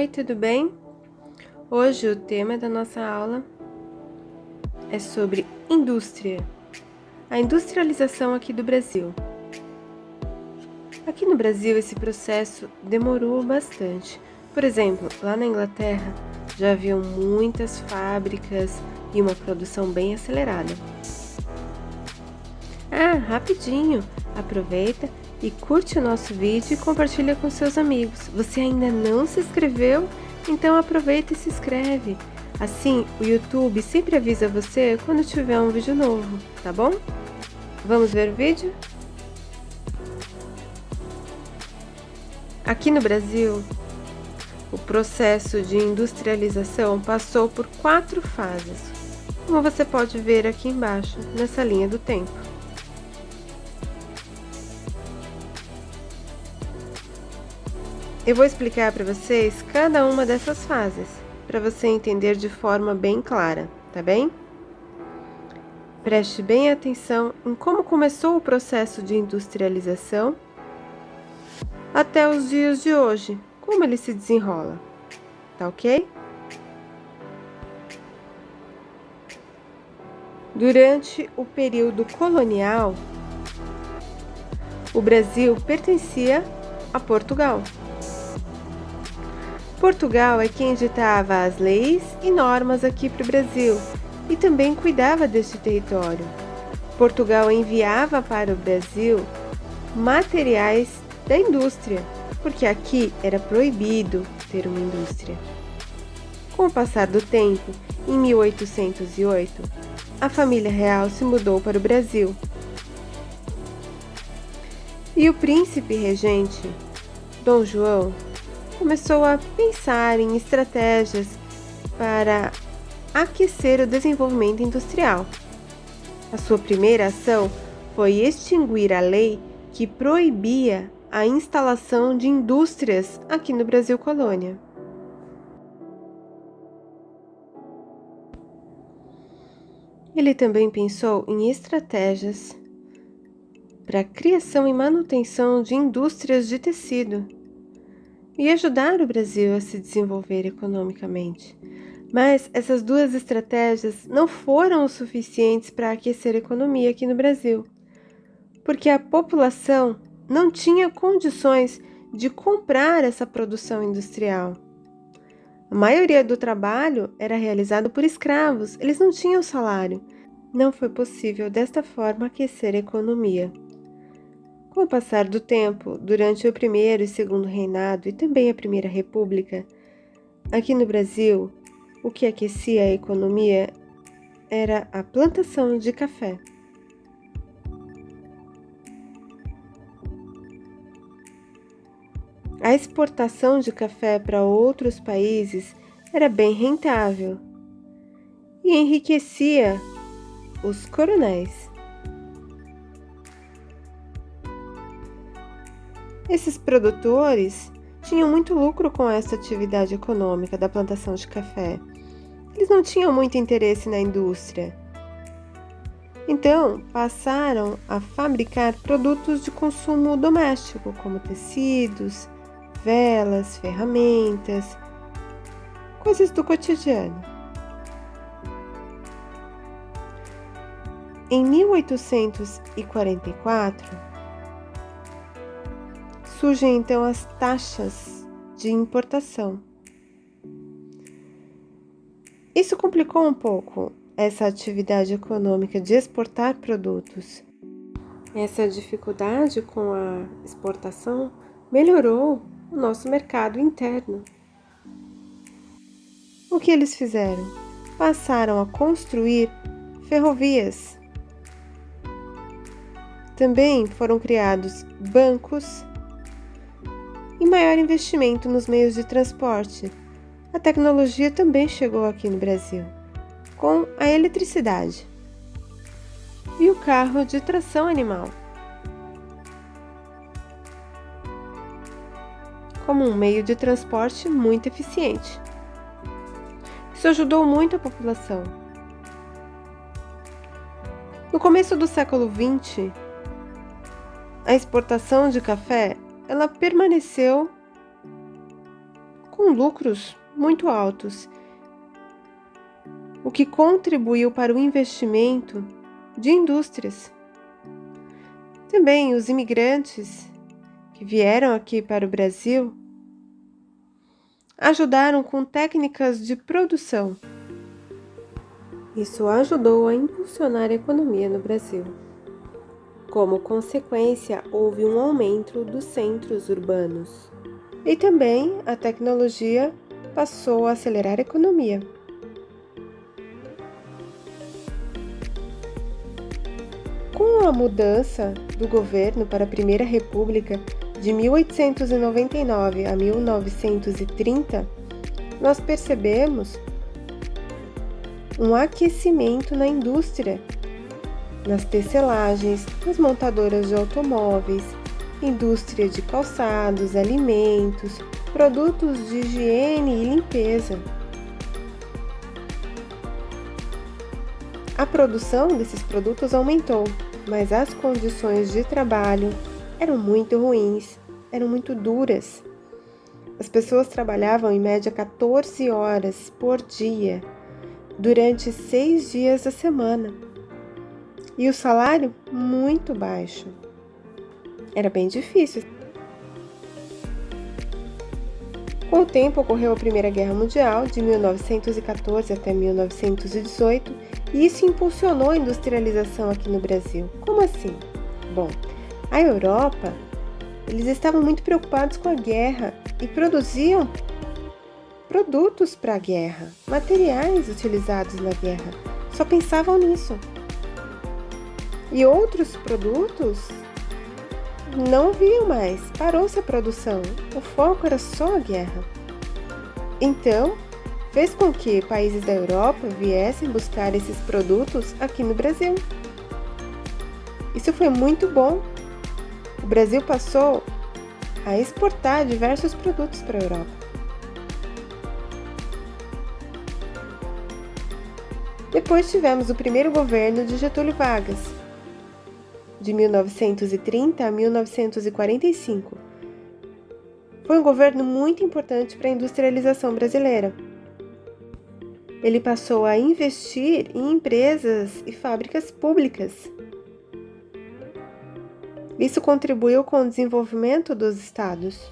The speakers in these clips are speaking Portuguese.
Oi, tudo bem? Hoje o tema da nossa aula é sobre indústria, a industrialização aqui do Brasil. Aqui no Brasil esse processo demorou bastante. Por exemplo, lá na Inglaterra já haviam muitas fábricas e uma produção bem acelerada. Rapidinho, aproveita e curte o nosso vídeo e compartilha com seus amigos. Você ainda não se inscreveu? Então aproveita e se inscreve. Assim, o YouTube sempre avisa você quando tiver um vídeo novo, tá bom? Vamos ver o vídeo? Aqui no Brasil, o processo de industrialização passou por 4 fases, como você pode ver aqui embaixo, nessa linha do tempo. Eu vou explicar para vocês cada uma dessas fases, para você entender de forma bem clara, tá bem? Preste bem atenção em como começou o processo de industrialização até os dias de hoje, como ele se desenrola, tá ok? Durante o período colonial, o Brasil pertencia a Portugal. Portugal é quem ditava as leis e normas aqui para o Brasil e também cuidava deste território. Portugal enviava para o Brasil materiais da indústria, porque aqui era proibido ter uma indústria. Com o passar do tempo, em 1808, a família real se mudou para o Brasil. E o príncipe regente, Dom João, começou a pensar em estratégias para aquecer o desenvolvimento industrial. A sua primeira ação foi extinguir a lei que proibia a instalação de indústrias aqui no Brasil colônia. Ele também pensou em estratégias para a criação e manutenção de indústrias de tecido e ajudar o Brasil a se desenvolver economicamente. Mas essas duas estratégias não foram o suficientes para aquecer a economia aqui no Brasil, porque a população não tinha condições de comprar essa produção industrial. A maioria do trabalho era realizado por escravos, eles não tinham salário. Não foi possível desta forma aquecer a economia. Com o passar do tempo, durante o primeiro e segundo reinado e também a Primeira República, aqui no Brasil, o que aquecia a economia era a plantação de café. A exportação de café para outros países era bem rentável e enriquecia os coronéis. Esses produtores tinham muito lucro com essa atividade econômica da plantação de café. Eles não tinham muito interesse na indústria. Então, passaram a fabricar produtos de consumo doméstico, como tecidos, velas, ferramentas, coisas do cotidiano. Em 1844, surgem então as taxas de importação. Isso complicou um pouco essa atividade econômica de exportar produtos. Essa dificuldade com a exportação melhorou o nosso mercado interno. O que eles fizeram? Passaram a construir ferrovias. Também foram criados bancos e maior investimento nos meios de transporte. A tecnologia também chegou aqui no Brasil, com a eletricidade e o carro de tração animal, como um meio de transporte muito eficiente. Isso ajudou muito a população. No começo do século XX, a exportação de café ela permaneceu com lucros muito altos, o que contribuiu para o investimento de indústrias. Também os imigrantes que vieram aqui para o Brasil ajudaram com técnicas de produção. Isso ajudou a impulsionar a economia no Brasil. Como consequência, houve um aumento dos centros urbanos. E também a tecnologia passou a acelerar a economia. Com a mudança do governo para a Primeira República de 1899 a 1930, nós percebemos um aquecimento na indústria, nas tecelagens, nas montadoras de automóveis, indústria de calçados, alimentos, produtos de higiene e limpeza. A produção desses produtos aumentou, mas as condições de trabalho eram muito ruins, eram muito duras. As pessoas trabalhavam em média 14 horas por dia, durante 6 dias da semana. E o salário muito baixo. Era bem difícil. Com o tempo ocorreu a Primeira Guerra Mundial, de 1914 até 1918, e isso impulsionou a industrialização aqui no Brasil. Como assim? Bom, a Europa, eles estavam muito preocupados com a guerra e produziam produtos para a guerra, materiais utilizados na guerra. Só pensavam nisso. E outros produtos não viam mais, parou-se a produção, o foco era só a guerra. Então, fez com que países da Europa viessem buscar esses produtos aqui no Brasil. Isso foi muito bom. O Brasil passou a exportar diversos produtos para a Europa. Depois tivemos o primeiro governo de Getúlio Vargas, de 1930 a 1945. Foi um governo muito importante para a industrialização brasileira. Ele passou a investir em empresas e fábricas públicas. Isso contribuiu com o desenvolvimento dos estados.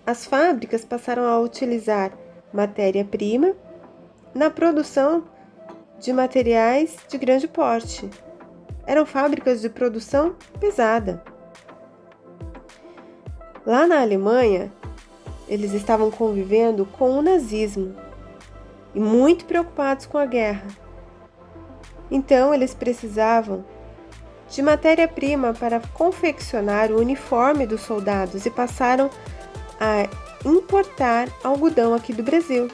As fábricas passaram a utilizar matéria-prima na produção de materiais de grande porte. Eram fábricas de produção pesada. Lá na Alemanha, eles estavam convivendo com o nazismo e muito preocupados com a guerra. Então, eles precisavam de matéria-prima para confeccionar o uniforme dos soldados e passaram a importar algodão aqui do Brasil.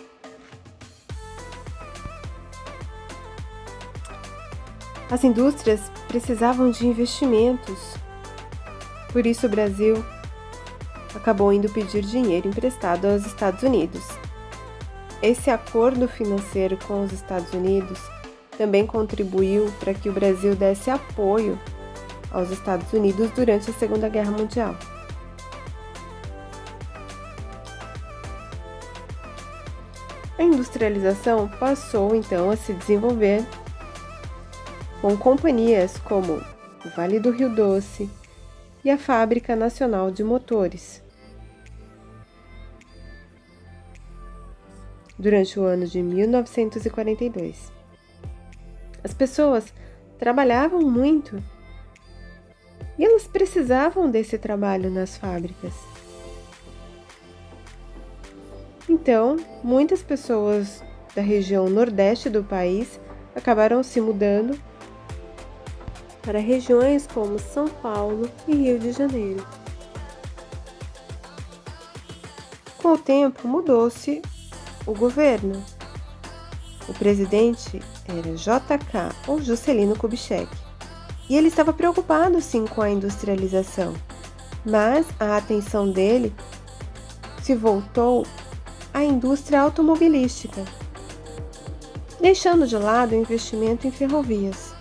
As indústrias precisavam de investimentos. Por isso o Brasil acabou indo pedir dinheiro emprestado aos Estados Unidos. Esse acordo financeiro com os Estados Unidos também contribuiu para que o Brasil desse apoio aos Estados Unidos durante a Segunda Guerra Mundial. A industrialização passou então a se desenvolver com companhias como o Vale do Rio Doce e a Fábrica Nacional de Motores. Durante o ano de 1942, as pessoas trabalhavam muito e elas precisavam desse trabalho nas fábricas. Então, muitas pessoas da região nordeste do país acabaram se mudando para regiões como São Paulo e Rio de Janeiro. Com o tempo, mudou-se o governo. O presidente era JK, ou Juscelino Kubitschek, e ele estava preocupado sim com a industrialização, mas a atenção dele se voltou à indústria automobilística, deixando de lado o investimento em ferrovias.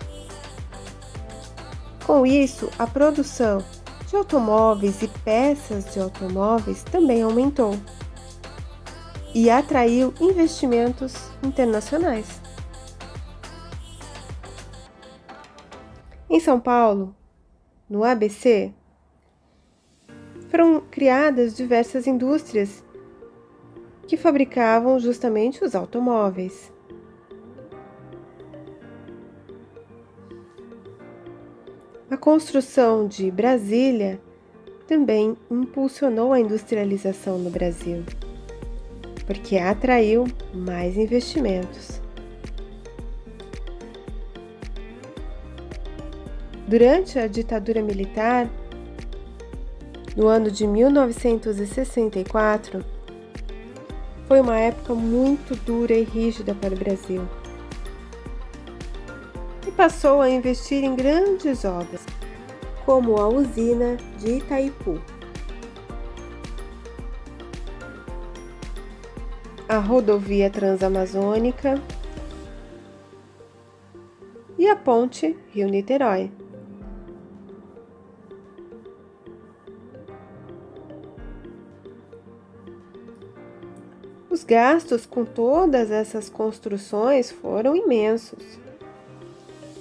Com isso, a produção de de automóveis e peças de automóveis também aumentou e atraiu investimentos internacionais. Em São Paulo, no ABC, foram criadas diversas indústrias que fabricavam justamente os automóveis. A construção de Brasília também impulsionou a industrialização no Brasil, porque atraiu mais investimentos. Durante a ditadura militar, no ano de 1964, foi uma época muito dura e rígida para o Brasil. E passou a investir em grandes obras, como a usina de Itaipu, a rodovia transamazônica e a ponte Rio-Niterói. Os gastos com todas essas construções foram imensos,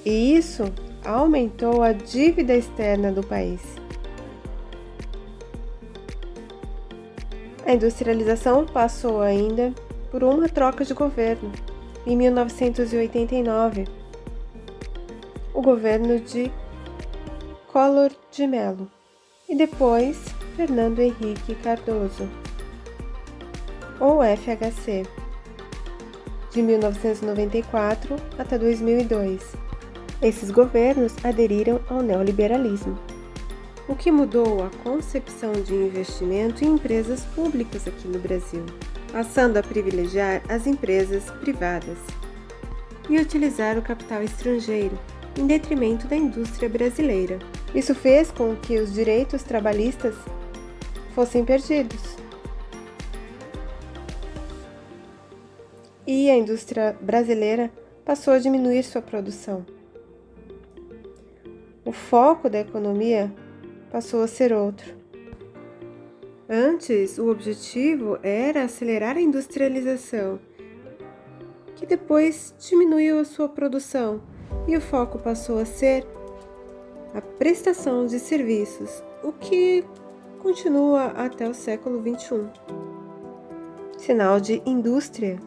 e isso aumentou a dívida externa do país. A industrialização passou ainda por uma troca de governo, em 1989, o governo de Collor de Mello e depois Fernando Henrique Cardoso, ou FHC, de 1994 até 2002. Esses governos aderiram ao neoliberalismo, o que mudou a concepção de investimento em empresas públicas aqui no Brasil, passando a privilegiar as empresas privadas e utilizar o capital estrangeiro em detrimento da indústria brasileira. Isso fez com que os direitos trabalhistas fossem perdidos. E a indústria brasileira passou a diminuir sua produção. O foco da economia passou a ser outro. Antes, o objetivo era acelerar a industrialização, que depois diminuiu a sua produção, e o foco passou a ser a prestação de serviços, o que continua até o século XXI. Sinal de indústria.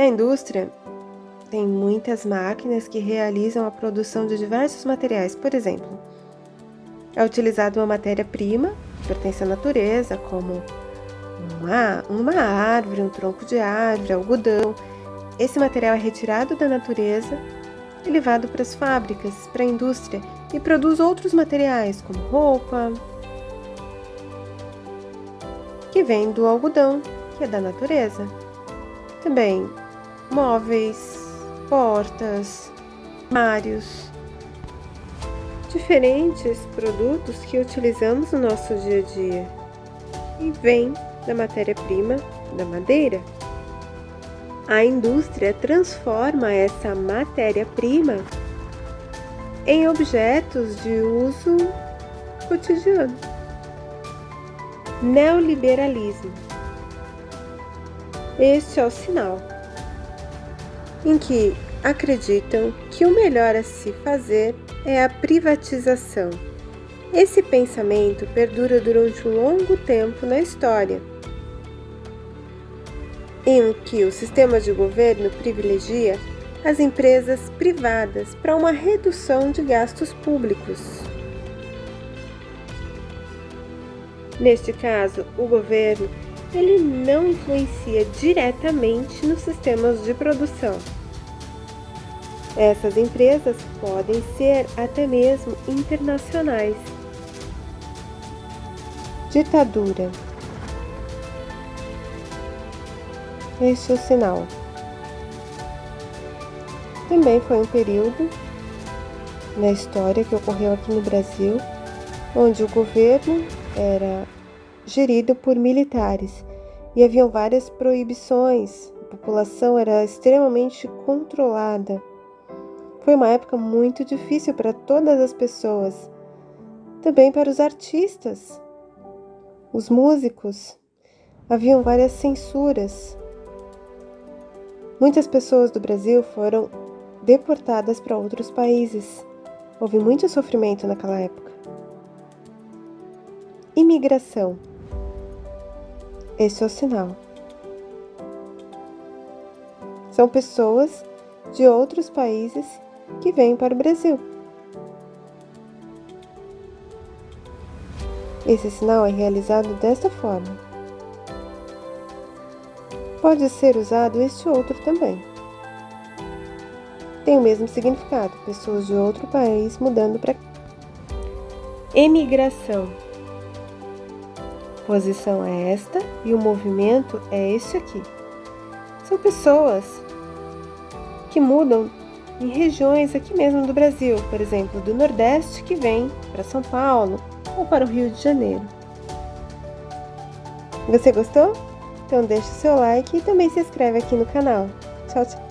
Na indústria, tem muitas máquinas que realizam a produção de diversos materiais. Por exemplo, é utilizada uma matéria-prima que pertence à natureza, como uma árvore, um tronco de árvore, algodão. Esse material é retirado da natureza e levado para as fábricas, para a indústria, e produz outros materiais, como roupa, que vem do algodão, que é da natureza. Também móveis, portas, armários, diferentes produtos que utilizamos no nosso dia a dia e vêm da matéria-prima da madeira. A indústria transforma essa matéria-prima em objetos de uso cotidiano. Neoliberalismo. Este é o sinal em que acreditam que o melhor a se fazer é a privatização. Esse pensamento perdura durante um longo tempo na história, em que o sistema de governo privilegia as empresas privadas para uma redução de gastos públicos. Neste caso, o governo ele não influencia diretamente nos sistemas de produção. Essas empresas podem ser até mesmo internacionais. Ditadura. Este é o sinal. Também foi um período na história que ocorreu aqui no Brasil, onde o governo era gerido por militares e haviam várias proibições, a população era extremamente controlada Foi uma época muito difícil para todas as pessoas, também para os artistas, os músicos. Haviam várias censuras. Muitas pessoas do Brasil foram deportadas para outros países. Houve muito sofrimento naquela época. Imigração. Esse é o sinal. São pessoas de outros países que vêm para o Brasil. Esse sinal é realizado desta forma. Pode ser usado este outro também. Tem o mesmo significado, pessoas de outro país mudando para cá. Emigração. Posição é esta e o movimento é este aqui. São pessoas que mudam em regiões aqui mesmo do Brasil, por exemplo, do Nordeste, que vem para São Paulo ou para o Rio de Janeiro. Você gostou? Então deixe o seu like e também se inscreve aqui no canal. Tchau, tchau!